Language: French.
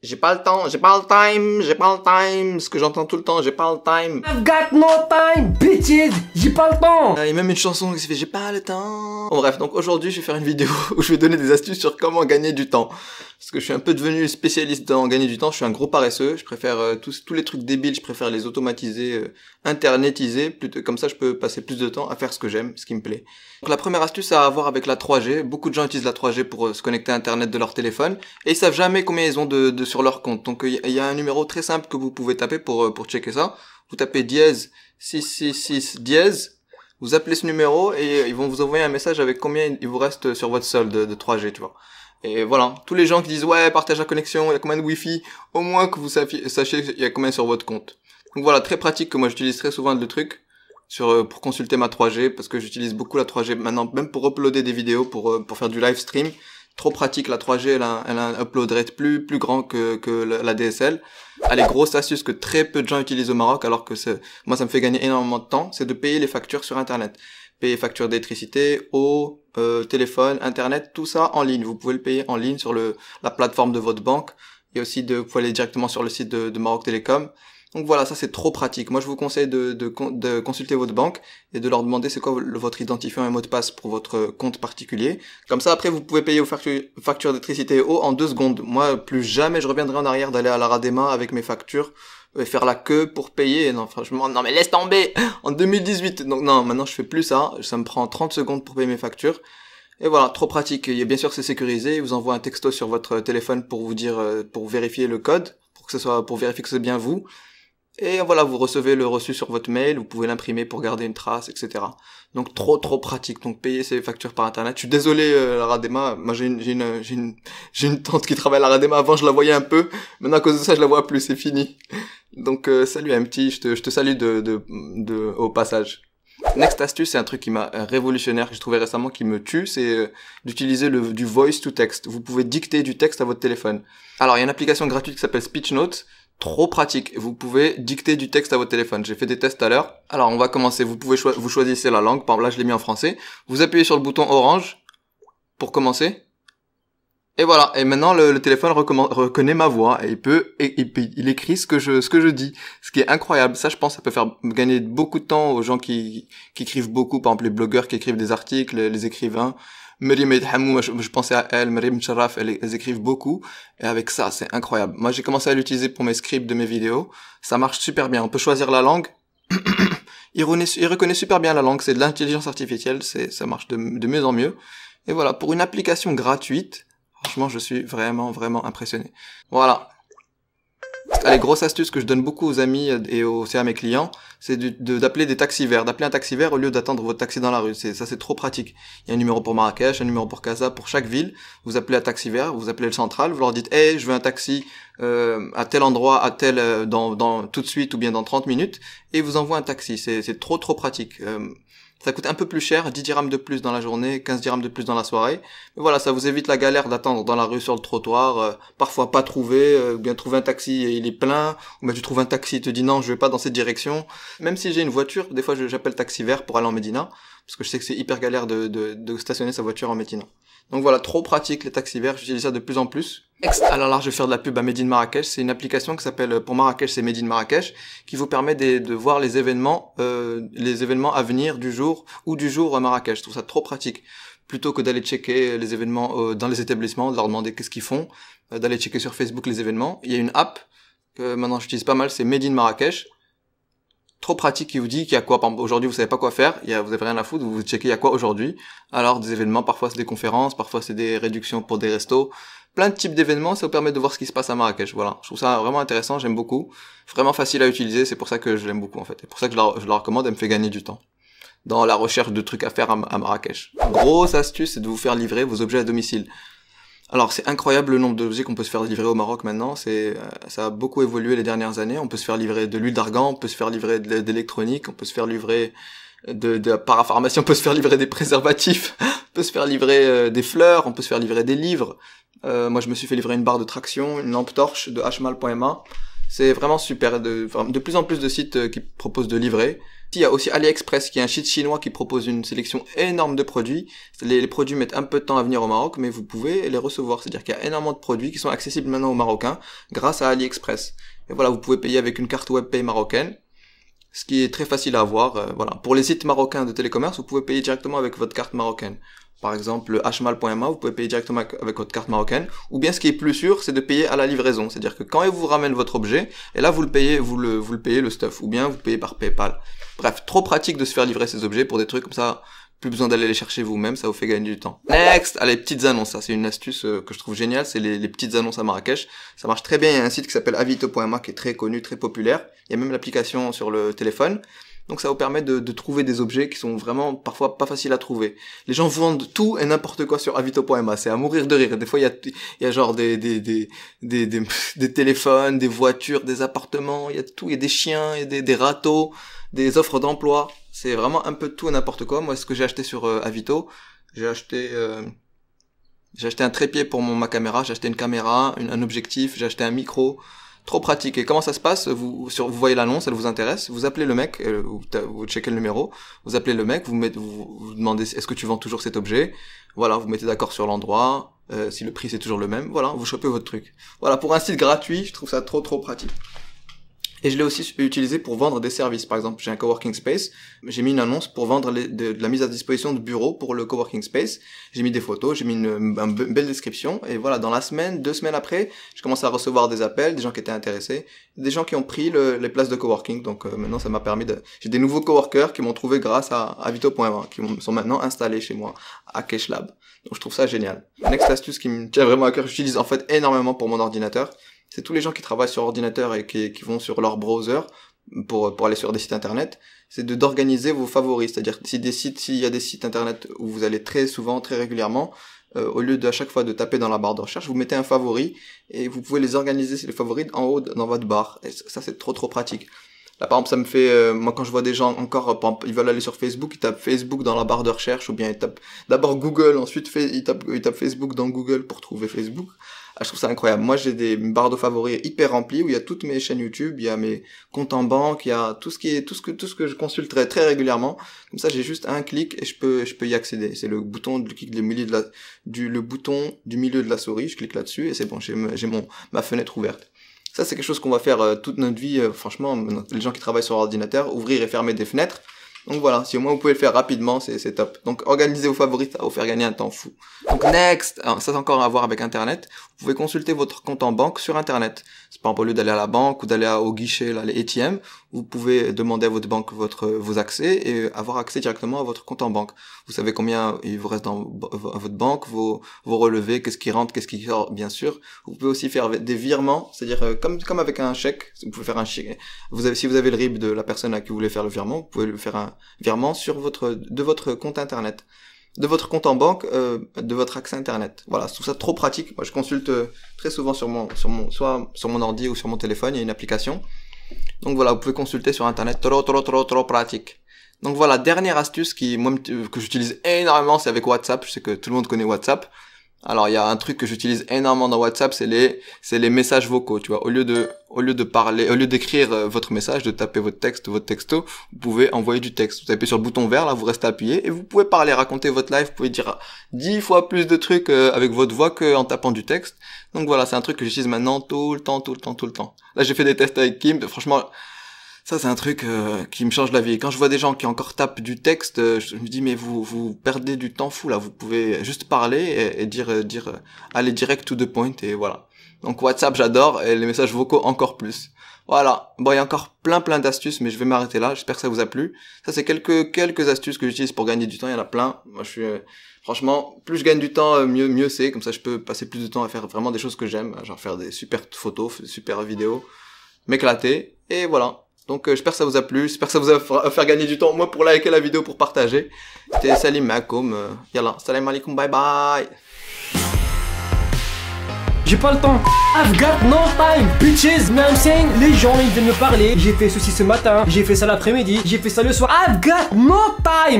J'ai pas le temps, j'ai pas le time, j'ai pas le time. Ce que j'entends tout le temps, j'ai pas le time. I've got no time, bitches. J'ai pas le temps. Il y a même une chanson qui se fait j'ai pas le temps. Bon, bref, donc aujourd'hui je vais faire une vidéo où je vais donner des astuces sur comment gagner du temps. Parce que je suis un peu devenu spécialiste dans gagner du temps, je suis un gros paresseux, je préfère tous les trucs débiles, je préfère les automatiser, internetiser, plutôt, comme ça je peux passer plus de temps à faire ce que j'aime, ce qui me plaît. Donc la première astuce a à voir avec la 3G, beaucoup de gens utilisent la 3G pour se connecter à internet de leur téléphone, et ils savent jamais combien ils ont de sur leur compte. Donc il y a un numéro très simple que vous pouvez taper pour checker ça. Vous tapez dièse 666 dièse. Vous appelez ce numéro et ils vont vous envoyer un message avec combien il vous reste sur votre solde de 3G, tu vois. Et voilà, tous les gens qui disent ouais, partage la connexion, il y a combien de wifi, au moins que vous sachiez il y a combien sur votre compte. Donc voilà, très pratique que moi j'utilise très souvent le truc pour consulter ma 3G parce que j'utilise beaucoup la 3G maintenant, même pour uploader des vidéos, pour faire du live stream. Trop pratique, la 3G, elle a un upload rate plus grand que la DSL. Allez, grosse astuce que très peu de gens utilisent au Maroc, alors que moi ça me fait gagner énormément de temps, c'est de payer les factures sur internet. Payer factures d'électricité, eau, téléphone, internet, tout ça en ligne. Vous pouvez le payer en ligne sur la plateforme de votre banque. Et aussi vous pouvez aller directement sur le site de Maroc Télécom. Donc voilà, ça c'est trop pratique. Moi je vous conseille de consulter votre banque et de leur demander c'est quoi votre identifiant et mot de passe pour votre compte particulier. Comme ça après vous pouvez payer vos factures d'électricité et eau en 2 secondes. Moi plus jamais je reviendrai en arrière d'aller à la Radema avec mes factures et faire la queue pour payer. Non franchement, non mais laisse tomber. En 2018, donc non, maintenant je fais plus ça. Ça me prend 30 secondes pour payer mes factures. Et voilà, trop pratique. Et bien sûr c'est sécurisé. Il vous envoie un texto sur votre téléphone pour vous dire, pour vérifier le code, pour vérifier que c'est bien vous. Et voilà, vous recevez le reçu sur votre mail, vous pouvez l'imprimer pour garder une trace, etc. Donc trop pratique. Donc payer ses factures par internet. Je suis désolé la Radema, moi j'ai une tante qui travaille à la Radema, avant je la voyais un peu, maintenant à cause de ça je la vois plus, c'est fini. Donc salut MT, je te salue au passage. Next astuce, c'est un truc qui m'a révolutionnaire, que j'ai trouvé récemment, qui me tue, c'est d'utiliser du voice to text. Vous pouvez dicter du texte à votre téléphone. Alors il y a une application gratuite qui s'appelle Speech Notes. Trop pratique. Vous pouvez dicter du texte à votre téléphone. J'ai fait des tests tout à l'heure. Alors, on va commencer. Vous pouvez vous choisissez la langue. Par exemple, là, je l'ai mis en français. Vous appuyez sur le bouton orange pour commencer. Et voilà. Et maintenant, le téléphone reconnaît ma voix et il écrit ce que je dis. Ce qui est incroyable. Ça, je pense, ça peut faire gagner beaucoup de temps aux gens qui écrivent beaucoup. Par exemple, les blogueurs qui écrivent des articles, les écrivains. Meriem et Hamou, je pensais à elle, Meriem Sharaf, elles écrivent beaucoup, et avec ça, c'est incroyable. Moi, j'ai commencé à l'utiliser pour mes scripts de mes vidéos, ça marche super bien, on peut choisir la langue, il reconnaît super bien la langue, c'est de l'intelligence artificielle, ça marche de mieux en mieux, et voilà, pour une application gratuite, franchement, je suis vraiment impressionné. Voilà. Allez, grosse astuce que je donne beaucoup aux amis et aussi à mes clients, c'est d'appeler des taxis verts, d'appeler un taxi vert au lieu d'attendre votre taxi dans la rue. Ça c'est trop pratique. Il y a un numéro pour Marrakech, un numéro pour Casa, pour chaque ville. Vous appelez un taxi vert, vous appelez le central, vous leur dites hey, je veux un taxi à tel endroit, à tel dans tout de suite ou bien dans 30 minutes, et ils vous envoient un taxi. C'est trop pratique. Ça coûte un peu plus cher, 10 dirhams de plus dans la journée, 15 dirhams de plus dans la soirée. Mais voilà, ça vous évite la galère d'attendre dans la rue sur le trottoir, parfois pas trouver, ou bien trouver un taxi et il est plein, ou bien tu trouves un taxi et te dis non, je vais pas dans cette direction. Même si j'ai une voiture, des fois j'appelle taxi vert pour aller en Médina, parce que je sais que c'est hyper galère de stationner sa voiture en Médina. Donc voilà, trop pratique les taxis verts, j'utilise ça de plus en plus. Alors là, je vais faire de la pub à Made in Marrakech. C'est une application qui s'appelle, pour Marrakech, c'est Made in Marrakech, qui vous permet de voir les événements à venir du jour à Marrakech. Je trouve ça trop pratique. Plutôt que d'aller checker les événements dans les établissements, de leur demander qu'est-ce qu'ils font, d'aller checker sur Facebook les événements. Il y a une app que maintenant j'utilise pas mal, c'est Made in Marrakech. Trop pratique, qui vous dit qu'il y a quoi. Par exemple, aujourd'hui vous savez pas quoi faire, vous avez rien à foutre, vous checkez il y a quoi aujourd'hui. Alors des événements, parfois c'est des conférences, parfois c'est des réductions pour des restos. Plein de types d'événements, ça vous permet de voir ce qui se passe à Marrakech, voilà. Je trouve ça vraiment intéressant, j'aime beaucoup. Vraiment facile à utiliser, c'est pour ça que je l'aime beaucoup en fait. C'est pour ça que je la recommande, elle me fait gagner du temps dans la recherche de trucs à faire à Marrakech. Grosse astuce, c'est de vous faire livrer vos objets à domicile. Alors c'est incroyable le nombre d'objets qu'on peut se faire livrer au Maroc maintenant, ça a beaucoup évolué les dernières années. On peut se faire livrer de l'huile d'argan, on peut se faire livrer d'électronique, on peut se faire livrer de parapharmacie, on peut se faire livrer des préservatifs, on peut se faire livrer des fleurs, on peut se faire livrer des livres. Moi je me suis fait livrer une barre de traction, une lampe torche de hmal.ma. C'est vraiment super, de plus en plus de sites qui proposent de livrer. Il y a aussi AliExpress qui est un site chinois qui propose une sélection énorme de produits. Les produits mettent un peu de temps à venir au Maroc, mais vous pouvez les recevoir. C'est-à-dire qu'il y a énormément de produits qui sont accessibles maintenant aux Marocains grâce à AliExpress. Et voilà, vous pouvez payer avec une carte WebPay marocaine, ce qui est très facile à avoir. Voilà. Pour les sites marocains de télécommerce, vous pouvez payer directement avec votre carte marocaine. Par exemple, le hmal.ma, vous pouvez payer directement avec votre carte marocaine. Ou bien, ce qui est plus sûr, c'est de payer à la livraison. C'est-à-dire que quand ils vous ramènent votre objet, et là, vous le payez le stuff. Ou bien, vous payez par PayPal. Bref, trop pratique de se faire livrer ces objets pour des trucs comme ça. Plus besoin d'aller les chercher vous-même, ça vous fait gagner du temps. Next, les petites annonces. Ça, c'est une astuce que je trouve géniale. C'est les petites annonces à Marrakech. Ça marche très bien. Il y a un site qui s'appelle avito.ma qui est très connu, très populaire. Il y a même l'application sur le téléphone. Donc ça vous permet de trouver des objets qui sont vraiment parfois pas faciles à trouver. Les gens vendent tout et n'importe quoi sur avito.ma, c'est à mourir de rire. Des fois il y a genre des téléphones, des voitures, des appartements, il y a tout, il y a des chiens, il y a des râteaux, des offres d'emploi. C'est vraiment un peu de tout et n'importe quoi. Moi, ce que j'ai acheté sur Avito, j'ai acheté un trépied pour ma caméra, j'ai acheté une caméra, un objectif, j'ai acheté un micro. Trop pratique. Et comment ça se passe? Vous voyez l'annonce, elle vous intéresse, vous appelez le mec, vous checkez le numéro, vous appelez le mec, vous demandez est-ce que tu vends toujours cet objet? Voilà, vous mettez d'accord sur l'endroit, si le prix c'est toujours le même, voilà, vous chopez votre truc. Voilà, pour un site gratuit, je trouve ça trop pratique. Et je l'ai aussi utilisé pour vendre des services. Par exemple, j'ai un coworking space. J'ai mis une annonce pour vendre de la mise à disposition de bureaux pour le coworking space. J'ai mis des photos, j'ai mis une belle description. Et voilà, dans la semaine, 2 semaines après, je commence à recevoir des appels, des gens qui étaient intéressés, des gens qui ont pris les places de coworking. Donc maintenant, ça m'a permis j'ai des nouveaux coworkers qui m'ont trouvé grâce à avito.ma, qui sont maintenant installés chez moi à Keshlab. Donc je trouve ça génial. Next astuce qui me tient vraiment à cœur, j'utilise en fait énormément pour mon ordinateur. C'est tous les gens qui travaillent sur ordinateur et qui vont sur leur browser pour aller sur des sites internet, c'est d'organiser vos favoris. C'est-à-dire s'il y a des sites internet où vous allez très souvent, très régulièrement, au lieu à chaque fois de taper dans la barre de recherche, vous mettez un favori et vous pouvez les organiser, les favoris, en haut dans votre barre. Et ça, c'est trop pratique. Là, par exemple, ça me fait, moi, quand je vois des gens encore, ils veulent aller sur Facebook, ils tapent Facebook dans la barre de recherche, ou bien ils tapent d'abord Google, ensuite ils tapent Facebook dans Google pour trouver Facebook. Ah, je trouve ça incroyable. Moi, j'ai des barres de favoris hyper remplies où il y a toutes mes chaînes YouTube, il y a mes comptes en banque, il y a tout ce que je consulte très régulièrement. Comme ça, j'ai juste un clic et je peux y accéder. C'est le bouton du milieu de la souris. Je clique là-dessus et c'est bon, j'ai ma fenêtre ouverte. Ça, c'est quelque chose qu'on va faire toute notre vie. Franchement, les gens qui travaillent sur ordinateur, ouvrir et fermer des fenêtres. Donc voilà, si au moins vous pouvez le faire rapidement, c'est top. Donc organisez vos favoris, ça va vous faire gagner un temps fou. Donc next, alors, ça c'est encore à voir avec Internet. Vous pouvez consulter votre compte en banque sur Internet. C'est pas au lieu d'aller à la banque ou d'aller au guichet, là, les ATM, vous pouvez demander à votre banque vos accès et avoir accès directement à votre compte en banque. Vous savez combien il vous reste à votre banque, vos relevés, qu'est-ce qui rentre, qu'est-ce qui sort, bien sûr. Vous pouvez aussi faire des virements, c'est-à-dire comme avec un chèque, vous pouvez faire un chèque. Si vous avez le RIB de la personne à qui vous voulez faire le virement, vous pouvez le faire un virement de votre compte internet, de votre compte en banque, de votre accès internet. Voilà, je trouve ça trop pratique. Moi, je consulte très souvent soit sur mon ordi ou sur mon téléphone, il y a une application. Donc voilà, vous pouvez consulter sur internet, trop pratique. Donc voilà, dernière astuce que j'utilise énormément, c'est avec WhatsApp. Je sais que tout le monde connaît WhatsApp. Alors il y a un truc que j'utilise énormément dans WhatsApp, c'est les messages vocaux, tu vois. Au lieu d'écrire votre message, de taper votre texto, vous pouvez envoyer du texte. Vous tapez sur le bouton vert, là, vous restez appuyé et vous pouvez parler, raconter votre life, vous pouvez dire 10 fois plus de trucs avec votre voix qu'en tapant du texte. Donc voilà, c'est un truc que j'utilise maintenant tout le temps. Là, j'ai fait des tests avec Kim, franchement, ça c'est un truc qui me change la vie. Quand je vois des gens qui encore tapent du texte, je me dis mais vous perdez du temps fou là. Vous pouvez juste parler et dire aller direct to the point et voilà. Donc WhatsApp j'adore et les messages vocaux encore plus. Voilà. Bon, il y a encore plein d'astuces, mais je vais m'arrêter là. J'espère que ça vous a plu. Ça c'est quelques astuces que j'utilise pour gagner du temps. Il y en a plein. Moi franchement, plus je gagne du temps, mieux c'est. Comme ça je peux passer plus de temps à faire vraiment des choses que j'aime, genre faire des super photos, des super vidéos, m'éclater et voilà. Donc j'espère que ça vous a plu, j'espère que ça vous a fait gagner du temps, moi pour liker la vidéo, pour partager. C'était Salim Makoum, yallah, salam alaikum, bye bye. J'ai pas le temps. I've got no time, bitches. Mais I'm saying, les gens ils viennent me parler. J'ai fait ceci ce matin, j'ai fait ça l'après-midi, j'ai fait ça le soir. I've got no time.